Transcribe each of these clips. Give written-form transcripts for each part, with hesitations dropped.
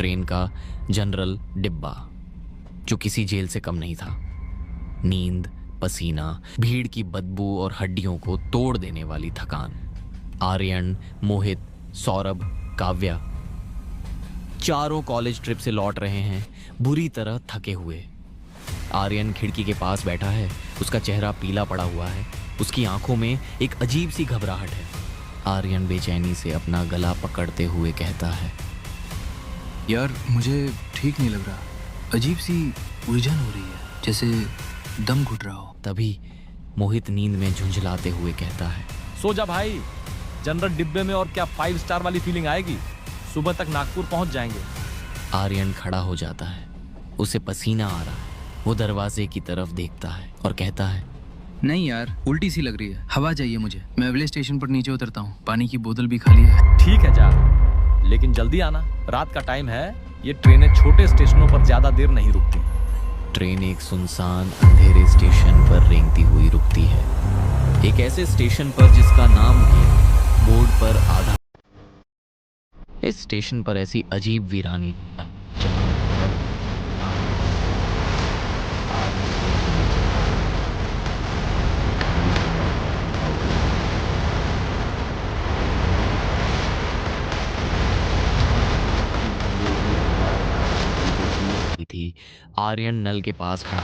Train का general डिब्बा, जो किसी जेल से कम नहीं था। नींद, पसीना, भीड़ की बदबू और हड्डियों को तोड़ देने वाली थकान। आर्यन, मोहित, सौरभ, काव्या चारों कॉलेज ट्रिप से लौट रहे हैं, बुरी तरह थके हुए। आर्यन खिड़की के पास बैठा है, उसका चेहरा पीला पड़ा हुआ है, उसकी आंखों में एक अजीब सी घबराहट है। आर्यन बेचैनी से अपना गला पकड़ते हुए कहता है, यार मुझे ठीक नहीं लग रहा, अजीब सी उलझन हो रही है, जैसे दम घुट रहा हो। तभी मोहित नींद में झुंझलाते हुए कहता है, सो जा भाई, जनरल डिब्बे में और क्या 5 स्टार वाली फीलिंग आएगी। सुबह तक नागपुर पहुंच जाएंगे। आर्यन खड़ा हो जाता है, उसे पसीना आ रहा है। वो दरवाजे की तरफ देखता है और कहता है, नहीं यार, उल्टी सी लग रही है, हवा चाहिए मुझे। मैं अगले स्टेशन पर नीचे उतरता हूँ, पानी की बोतल भी खाली है। ठीक है जा, लेकिन जल्दी आना, रात का टाइम है। ये ट्रेनें छोटे स्टेशनों पर ज्यादा देर नहीं रुकती। ट्रेन एक सुनसान अंधेरे स्टेशन पर रेंगती हुई रुकती है, एक ऐसे स्टेशन पर जिसका नाम भी बोर्ड पर आधा। इस स्टेशन पर ऐसी अजीब वीरानी थी। आर्यन नल के पास खड़ा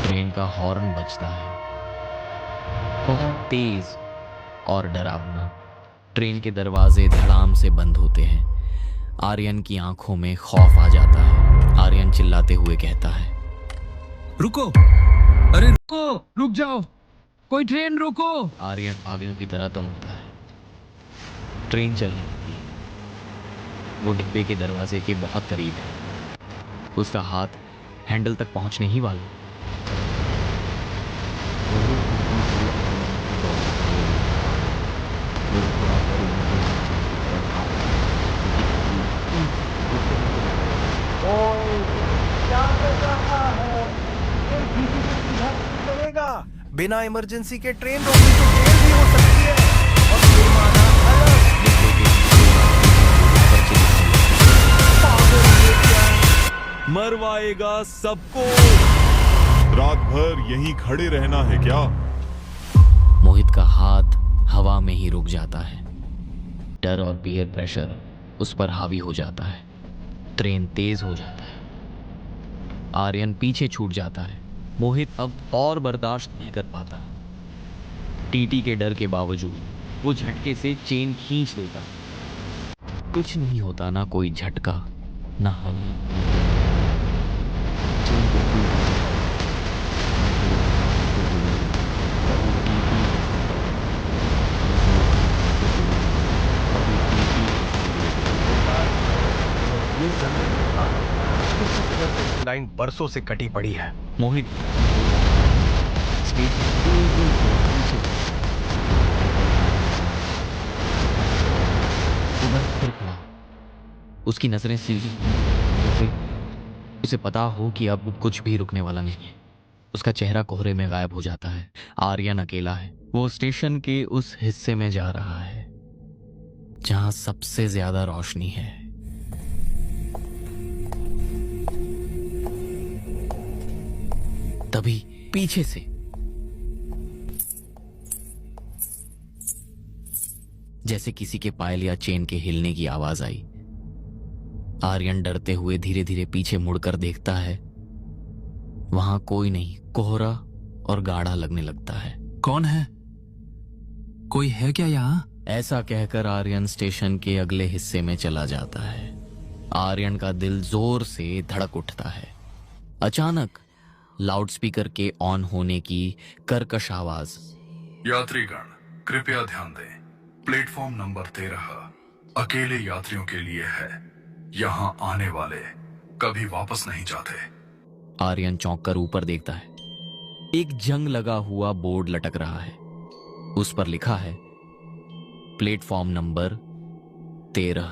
ट्रेन का हॉर्न बजता है, बहुत तेज और डरावना। ट्रेन के दरवाजे धड़ाम से बंद होते हैं। आर्यन की आंखों में खौफ आ जाता है। आर्यन चिल्लाते हुए कहता है, रुको, अरे रुको, रुक जाओ, कोई ट्रेन रोको। आर्यन पागलों की तरह तमकता है। ट्रेन चल रही है, वो डिब्बे के दरवाजे के बहुत करीब है। उसका हाथ हैंडल तक पहुंचने ही वाला। बिना इमरजेंसी के ट्रेन रोकनी तो जेल भी हो सकती है और जुर्माना अलग। मरवाएगा सबको। रात भर यहीं खड़े रहना है क्या? मोहित का हाथ हवा में ही रुक जाता है। डर और पीयर प्रेशर उस पर हावी हो जाता है। ट्रेन तेज हो जाता है। आर्यन पीछे छूट जाता है। मोहित अब और बर्दाश्त नहीं कर पाता। टीटी के डर के बावजूद वो झटके से चेन खींच लेता। कुछ नहीं होता, ना कोई झटका, ना हवा। लाइन बरसों से कटी पड़ी है। मोहित फिर खड़ा, उसकी नजरें सीधी, उसे पता हो कि अब कुछ भी रुकने वाला नहीं है। उसका चेहरा कोहरे में गायब हो जाता है। आर्यन अकेला है। वो स्टेशन के उस हिस्से में जा रहा है जहां सबसे ज्यादा रोशनी है। तभी पीछे से जैसे किसी के पायल या चेन के हिलने की आवाज आई। आर्यन डरते हुए धीरे धीरे पीछे मुड़कर देखता है। वहां कोई नहीं, कोहरा और गाढ़ा लगने लगता है। कौन है? कोई है क्या यहाँ? ऐसा कहकर आर्यन स्टेशन के अगले हिस्से में चला जाता है। आर्यन का दिल जोर से धड़क उठता है। अचानक लाउडस्पीकर के ऑन होने की कर्कश आवाज। यात्रीगण कृपया ध्यान दें, प्लेटफॉर्म नंबर 13 अकेले यात्रियों के लिए है। यहाँ आने वाले कभी वापस नहीं जाते। आर्यन चौंक कर ऊपर देखता है। एक जंग लगा हुआ बोर्ड लटक रहा है। उस पर लिखा है प्लेटफॉर्म नंबर 13।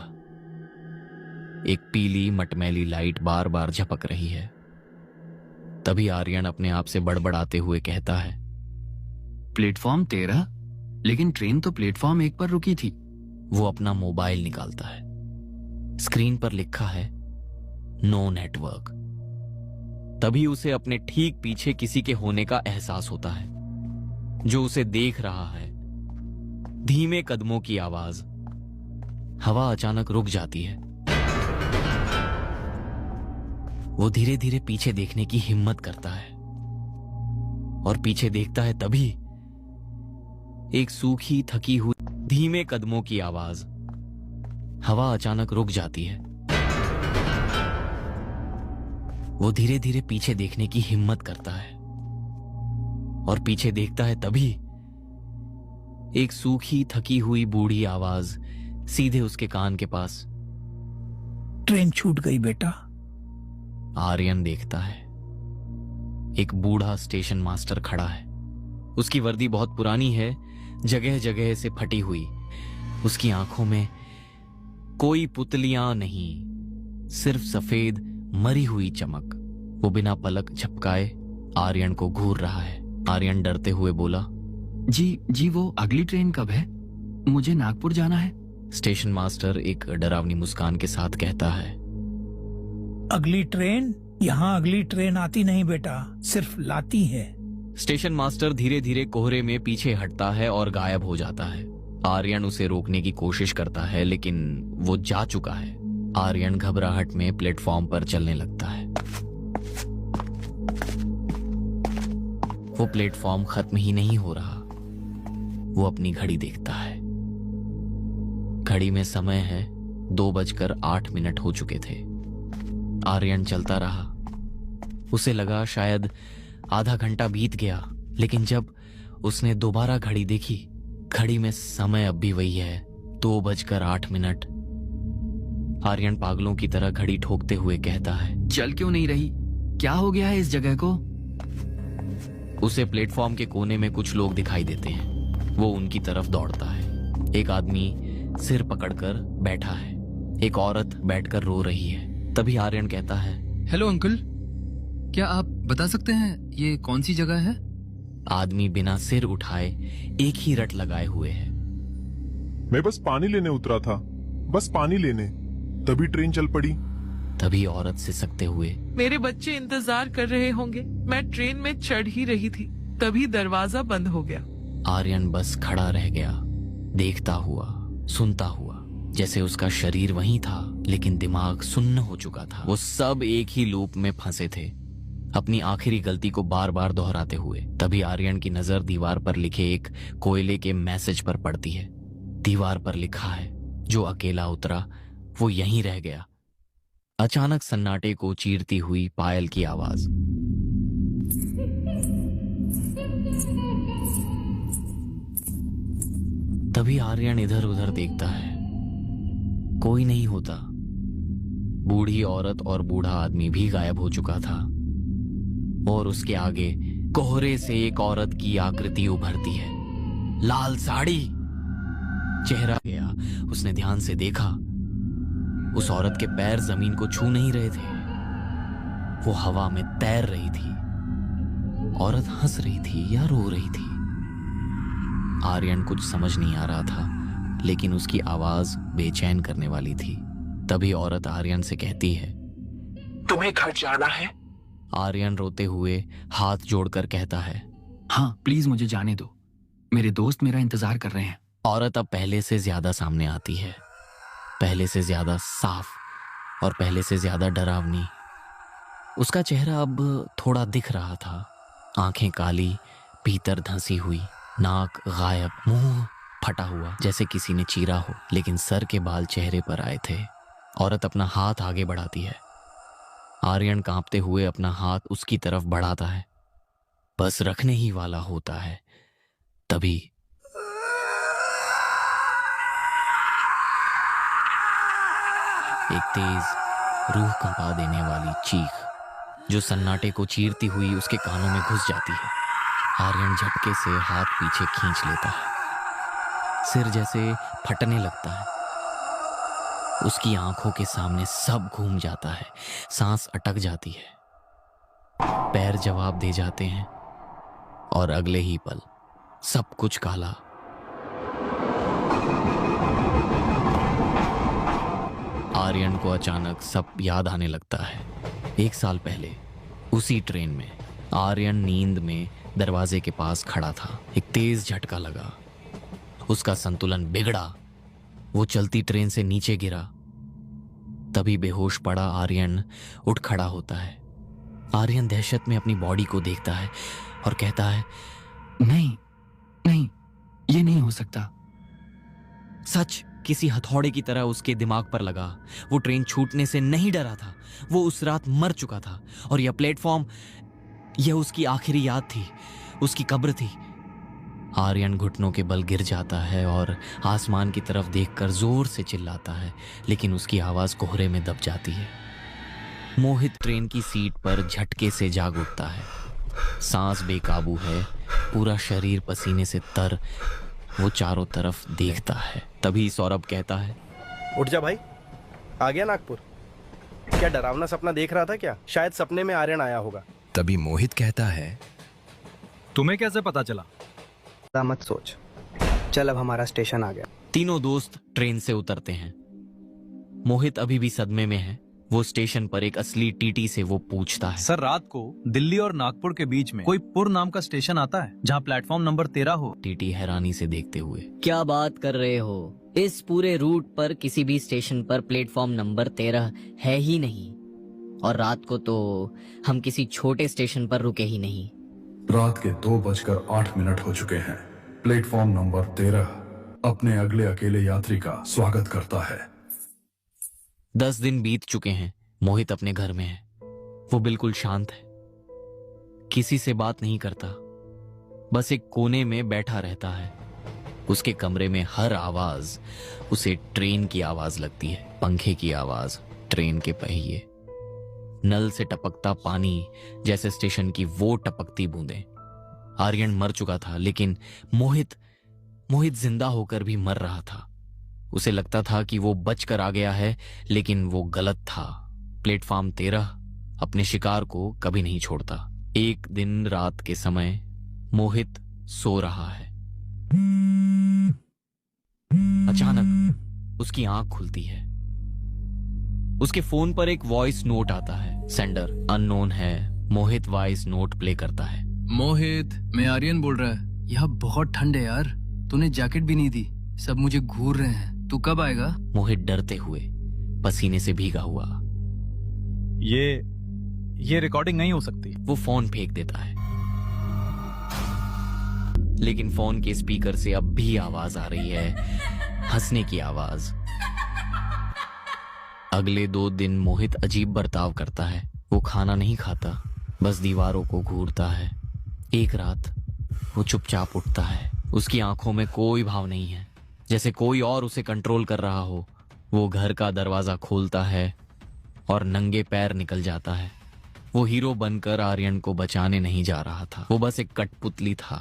एक पीली मटमैली लाइट बार बार झपक रही है। तभी आर्यन अपने आप से बड़बड़ाते हुए कहता है, प्लेटफॉर्म 13? लेकिन ट्रेन तो प्लेटफॉर्म 1 पर रुकी थी। वो अपना मोबाइल निकालता है। स्क्रीन पर लिखा है नो नेटवर्क। तभी उसे अपने ठीक पीछे किसी के होने का एहसास होता है जो उसे देख रहा है। धीमे कदमों की आवाज। हवा अचानक रुक जाती है। वो धीरे धीरे पीछे देखने की हिम्मत करता है और पीछे देखता है तभी एक सूखी थकी हुई धीमे कदमों की आवाज। हवा अचानक रुक जाती है। वो धीरे धीरे पीछे देखने की हिम्मत करता है और पीछे देखता है तभी एक सूखी थकी हुई बूढ़ी आवाज सीधे उसके कान के पास। ट्रेन छूट गई बेटा। आर्यन देखता है एक बूढ़ा स्टेशन मास्टर खड़ा है। उसकी वर्दी बहुत पुरानी है, जगह जगह से फटी हुई। उसकी आंखों में कोई पुतलियां नहीं, सिर्फ सफेद मरी हुई चमक। वो बिना पलक झपकाए आर्यन को घूर रहा है। आर्यन डरते हुए बोला, जी वो अगली ट्रेन कब है? मुझे नागपुर जाना है। स्टेशन मास्टर एक डरावनी मुस्कान के साथ कहता है, अगली ट्रेन? यहाँ अगली ट्रेन आती नहीं बेटा, सिर्फ लाती है। स्टेशन मास्टर धीरे धीरे कोहरे में पीछे हटता है और गायब हो जाता है। आर्यन उसे रोकने की कोशिश करता है लेकिन वो जा चुका है। आर्यन घबराहट में प्लेटफॉर्म पर चलने लगता है। वो प्लेटफॉर्म खत्म ही नहीं हो रहा। वो अपनी घड़ी देखता है। घड़ी में समय है 2:08 हो चुके थे। आर्यन चलता रहा। उसे लगा शायद आधा घंटा बीत गया, लेकिन जब उसने दोबारा घड़ी देखी, घड़ी में समय अब भी वही है, 2:08। आर्यन पागलों की तरह घड़ी ठोकते हुए कहता है, चल क्यों नहीं रही? क्या हो गया है इस जगह को? उसे प्लेटफॉर्म के कोने में कुछ लोग दिखाई देते हैं। वो उनकी तरफ दौड़ता है। एक आदमी सिर पकड़कर बैठा है। एक औरत बैठकर रो रही है। तभी आर्यन कहता है, हेलो अंकल, क्या आप बता सकते हैं ये कौन सी जगह है? आदमी बिना सिर उठाए एक ही रट लगाए हुए है। मैं बस पानी लेने उतरा था, बस पानी लेने, तभी ट्रेन चल पड़ी। तभी औरत सिसकते हुए, मेरे बच्चे इंतजार कर रहे होंगे, मैं ट्रेन में चढ़ ही रही थी, तभी दरवाजा बंद हो गया। आर्यन बस खड़ा रह गया, देखता हुआ, सुनता हुआ, जैसे उसका शरीर वहीं था लेकिन दिमाग सुन्न हो चुका था। वो सब एक ही लूप में फंसे थे, अपनी आखिरी गलती को बार बार दोहराते हुए। तभी आर्यन की नजर दीवार पर लिखे एक कोयले के मैसेज पर पड़ती है। दीवार पर लिखा है, जो अकेला उतरा वो यहीं रह गया। अचानक सन्नाटे को चीरती हुई पायल की आवाज। तभी आर्यन इधर उधर देखता है, कोई नहीं होता। बूढ़ी औरत और बूढ़ा आदमी भी गायब हो चुका था और उसके आगे कोहरे से एक औरत की आकृति उभरती है। लाल साड़ी, चेहरा गया। उसने ध्यान से देखा, उस औरत के पैर जमीन को छू नहीं रहे थे, वो हवा में तैर रही थी। औरत हंस रही थी या रो रही थी, आर्यन कुछ समझ नहीं आ रहा था, लेकिन उसकी आवाज बेचैन करने वाली थी। तभी औरत आर्यन से कहती है, तुम्हें घर जाना है? आर्यन रोते हुए हाथ जोड़कर कहता है, हाँ प्लीज मुझे जाने दो, मेरे दोस्त मेरा इंतजार कर रहे हैं। औरत अब पहले से ज्यादा सामने आती है, पहले से ज्यादा साफ और पहले से ज्यादा डरावनी। उसका चेहरा अब थोड़ा दिख रहा था। आंखें काली, भीतर धंसी हुई, नाक गायब, मुंह फटा हुआ जैसे किसी ने चीरा हो, लेकिन सर के बाल चेहरे पर आए थे। औरत अपना हाथ आगे बढ़ाती है। आर्यन कांपते हुए अपना हाथ उसकी तरफ बढ़ाता है, बस रखने ही वाला होता है। तभी एक तेज रूह कंपा देने वाली चीख जो सन्नाटे को चीरती हुई उसके कानों में घुस जाती है। आर्यन झटके से हाथ पीछे खींच लेता है, सिर जैसे फटने लगता है। उसकी आंखों के सामने सब घूम जाता है, सांस अटक जाती है, पैर जवाब दे जाते हैं और अगले ही पल सब कुछ काला। आर्यन को अचानक सब याद आने लगता है। 1 साल पहले उसी ट्रेन में आर्यन नींद में दरवाजे के पास खड़ा था। एक तेज झटका लगा, उसका संतुलन बिगड़ा, वो चलती ट्रेन से नीचे गिरा। तभी बेहोश पड़ा आर्यन उठ खड़ा होता है। आर्यन दहशत में अपनी बॉडी को देखता है और कहता है, नहीं नहीं, ये नहीं हो सकता। सच किसी हथौड़े की तरह उसके दिमाग पर लगा। वो ट्रेन छूटने से नहीं डरा था, वो उस रात मर चुका था और यह प्लेटफॉर्म, यह उसकी आखिरी याद थी, उसकी कब्र थी। आर्यन घुटनों के बल गिर जाता है और आसमान की तरफ देखकर जोर से चिल्लाता है, लेकिन उसकी आवाज कोहरे में दब जाती है। मोहित ट्रेन की सीट पर झटके से जाग उठता है। सांस बेकाबू है, पूरा शरीर पसीने से तर। वो चारों तरफ देखता है। तभी सौरभ कहता है, उठ जा भाई, आ गया नागपुर। क्या डरावना सपना देख रहा था क्या? शायद सपने में आर्यन आया होगा। तभी मोहित कहता है, तुम्हें कैसे पता चला? मत सोच, चल अब हमारा स्टेशन आ गया। तीनों दोस्त ट्रेन से उतरते हैं। मोहित अभी भी सदमे में है। वो स्टेशन पर एक असली टीटी से वो पूछता है, सर, रात को दिल्ली और नागपुर के बीच में कोई पुर नाम का स्टेशन आता है जहाँ प्लेटफॉर्म नंबर 13 हो? टीटी हैरानी से देखते हुए, क्या बात कर रहे हो? इस पूरे रूट पर किसी भी स्टेशन पर प्लेटफॉर्म नंबर 13 है ही नहीं। और रात को तो हम किसी छोटे स्टेशन पर रुके ही नहीं। रात के 2:08 हो चुके हैं। प्लेटफॉर्म नंबर 13 अपने अगले अकेले यात्री का स्वागत करता है। 10 दिन बीत चुके हैं। मोहित अपने घर में है। वो बिल्कुल शांत है, किसी से बात नहीं करता, बस एक कोने में बैठा रहता है। उसके कमरे में हर आवाज उसे ट्रेन की आवाज लगती है। पंखे की आवाज, ट्रेन के पहिए, नल से टपकता पानी, जैसे स्टेशन की वो टपकती बूंदें। आर्यन मर चुका था, लेकिन मोहित जिंदा होकर भी मर रहा था। उसे लगता था कि वो बचकर आ गया है, लेकिन वो गलत था। प्लेटफॉर्म 13 अपने शिकार को कभी नहीं छोड़ता। एक दिन रात के समय मोहित सो रहा है। अचानक उसकी आंख खुलती है। उसके फोन पर एक वॉइस नोट आता है। सेंडर अननोन है। मोहित वॉइस नोट प्ले करता है। मोहित, मैं आर्यन बोल रहा है। यहाँ बहुत ठंड है यार, तूने जैकेट भी नहीं दी, सब मुझे घूर रहे हैं। तू कब आएगा? मोहित डरते हुए, पसीने से भीगा हुआ, ये रिकॉर्डिंग नहीं हो सकती। वो फोन फेंक देता है, लेकिन फोन के स्पीकर से अब भी आवाज आ रही है, हंसने की आवाज। अगले 2 दिन मोहित अजीब बर्ताव करता है। वो खाना नहीं खाता, बस दीवारों को घूरता है। एक रात वो चुपचाप उठता है। उसकी आंखों में कोई भाव नहीं है, जैसे कोई और उसे कंट्रोल कर रहा हो। वो घर का दरवाजा खोलता है और नंगे पैर निकल जाता है। वो हीरो बनकर आर्यन को बचाने नहीं जा रहा था, वो बस एक कठपुतली था।